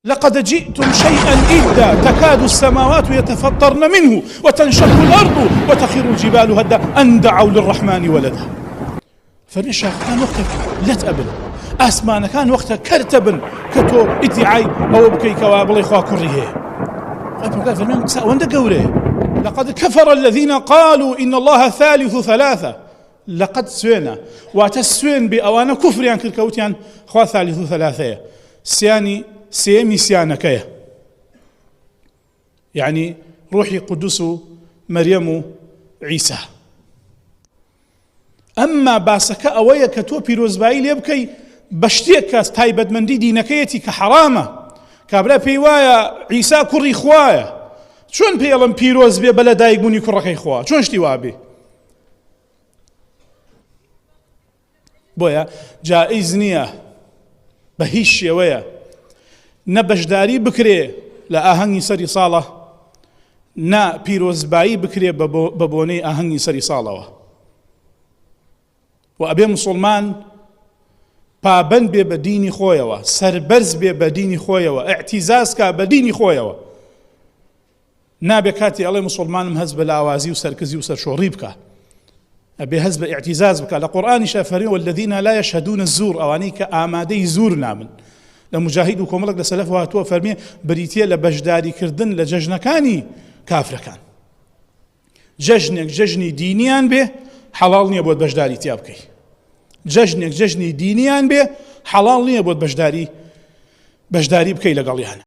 لقد جئتم شيئا إدا تكاد السماوات يتفطرن منه وتنشق الأرض وتخر الجبال هدا أن دعوا للرحمن ولدا. فرنشا كان وقتك لا تقبل أسمان كان وقتك كرتبن كتو ادعي أو بكي كوابل إخوة كريه قال فرنان وند قوله لقد كفر الذين قالوا إن الله ثالث ثلاثة. لقد سوينا واتسوين بأوان كفر يعني كالكوت يعني خوا ثالث ثلاثة سياني سيمي سيانكية يعني روحي قدس مريم عيسى. أما باسك أويا كتو بيروزبايل يبكي بشتيك تايبد من دي دينكيتي كحرامة كابلا بيوايا عيسى كري خوايا شون بيلم بيروز بي بلا دايق مني كركي خوا شون اشتوابي بويا جائز نية بهيش شوية نبشداري بكري لأهني سري صالة نا بيروزباي بكري ببوني أهني سري صالة وأبي مسلمان پابند بێ بە دینی خۆیەوە سەربەرز بێ بە دینی خۆیەوە ئاعتیزاز کا بە دینی خۆیەوە نابێ کاتی ئەڵێ موسڵمانم هەز بە لاوازی و سەرکەزی و سەرشۆڕی بکە ئەبێ هەز بە ئاعتیزاز بکە لە قورئانیشا فەرمێ والذین لا يشهدون الزور ئەوانەی کە ئامادەی زور نابن لە مجاهید و کۆمەڵێک لە سەلەف هاتووە فەرمێ بریتیە لە بەشداریکردن لە جەژنەکانی کافرەکان جەژنێک جەژنی دینیان بێ حەڵاڵ نییە بۆت بەشداری تیا بکەی جەژنێک جەژنی دینیان بێ حەڵاڵ نییە بۆت بەشداری بکەی لەگەڵیان.